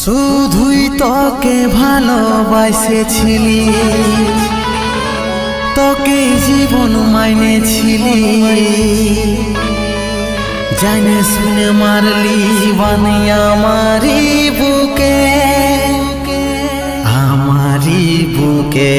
শুধুই তোকে ভালোবাসেছিলি, তোকে জীবন মাইনেছিলি, জানে শুনে মারলি বানি আমারি বুকে, আমারি বুকে।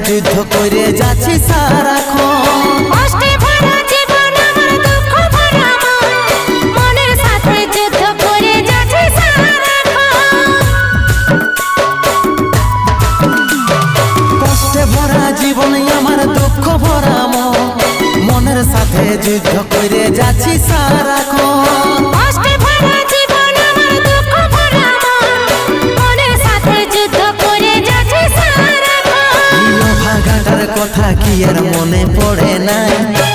যুদ্ধ করে যাচ্ছি সারাক্ষণ, কষ্টে ভরা জীবন আমার দুঃখ ভরা মন, মনের সাথে যুদ্ধ করে যাচ্ছি সারাক্ষণ। কষ্টে ভরা জীবন আমার দুঃখ ভরা মন, মনের সাথে যুদ্ধ করে যাচ্ছি সারাক্ষণ। কষ্টে ভরা জীবন আমার দুঃখ ভরা মন, মনের সাথে যুদ্ধ করে যাচ্ছি সারাক্ষণ। অভাগাটার কথা কি আর মনে পড়ে নাই,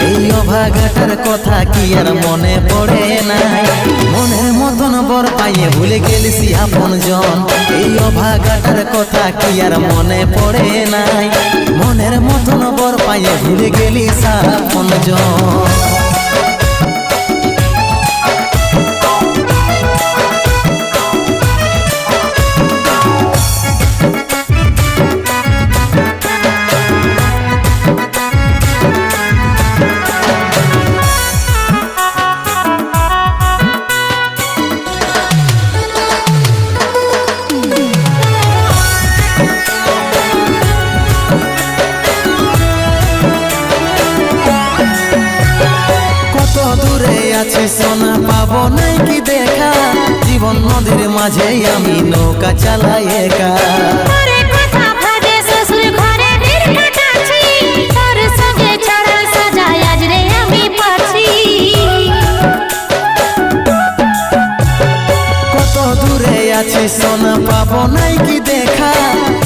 এই অভাগাটার কথা কি আর মনে পড়ে নাই। মনের মতন বর পাইয়ে ভুলে গেলিস আপন জন, এই অভাগাটার কথা কি আর মনে পড়ে নাই। মনের মতন বর পাইয়ে ভুলে গেলিস আপন জন। আছি সোনা পাবো নাই কি দেখা, জীবন নদীর মাঝে আমি নৌকা চালাই একা। তোরে কথা ভাবে শ্বশুর ঘরে দিন কাটাচ্ছি, তোর সঙ্গে ছাড়া সাজায় আজ রে আমি পাচ্ছি। কত দূরে আছি সোনা পাবো নাই কি দেখা,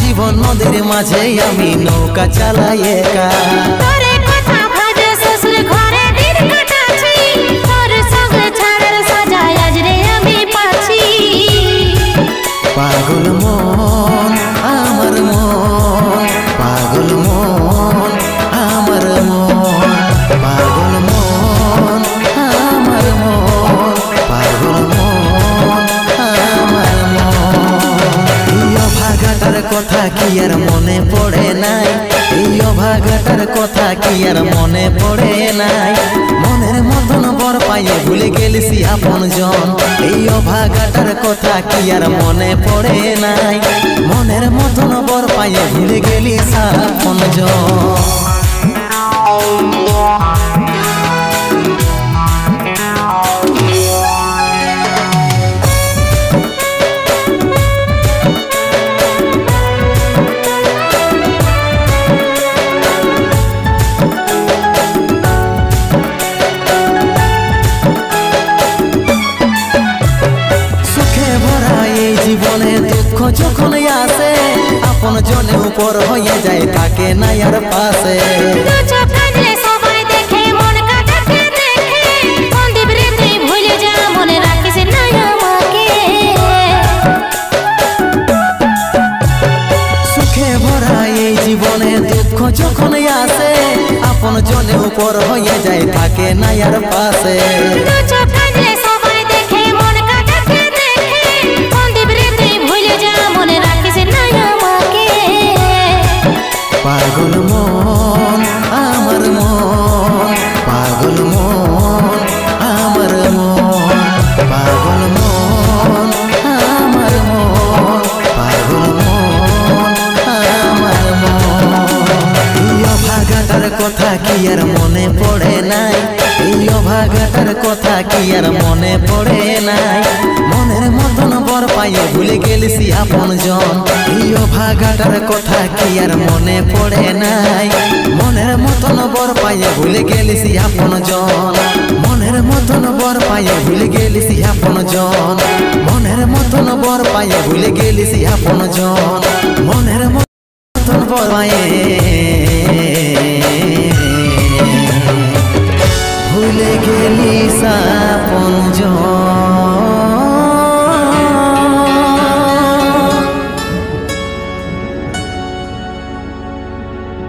জীবন নদীর মাঝে আমি নৌকা চালাই একা। তোরে কথা ভাবে শ্বশুর ঘরে দিন কাটাচ্ছি, তোর সঙ্গে ছাড়া সাজায় আজ রে আমি পাচ্ছি। পাগল মন আমার মন, পাগল মন আমার মন, পাগল মন আমার মন, পাগল মন আমার মন। এই অভাগাটার কথা কি আর মনে পড়ে নাই, এই অভাগাটার কথা কি আর মনে পড়ে নাই। মনের মতন বর পাইয়ে ভুলে গেলিস আপন জন, এই অভাগাটার কথা কি আর মনে পড়ে নাই। মনের মতন বর পাইয়ে ভুলে গেলিস আপন জন। জীবনে দুঃখ যখন আসে, আপন জনে উপর হয়ে যায় থাকে না আর পাশে। সবাই দেখে মন কাটাতে দেখে, সন্দীপ রে তুই ভুলে যা, মনে রাখিস না আমাকে। সুখে ভরা এই জীবনে দুঃখ যখন আসে, আপন জনে উপর হয়ে যায় থাকে না আর পাশে। সবাই দেখে মন কাটাতে দেখে, সন্দীপ রে তুই ভুলে যা, মনে রাখিস না আমাকে। পাগল মন আমার মন, পাগল মন আমার মন, পাগল মন আমার মন, পাগল মন আমার মন। এই অভাগাটার কথা কি আর মনে পড়ে নাই, এই অভাগাটার কথা কি আর মনে পড়ে নাই। মনের মতন বর পাইয়ে ভুলে গেলিসি আপন জন, এই অভাগাটার কথা কি আর মনে পড়ে নাই। মনের মতন বর পাইয়ে ভুলে গেলিসি আপন জন, মনের মতন বর পাইয়ে ভুলে গেলিসি আপন জন, মনের মতন বর পাইয়ে ভুলে গেলিসি আপন জন, মনের মতন বর পাইয়ে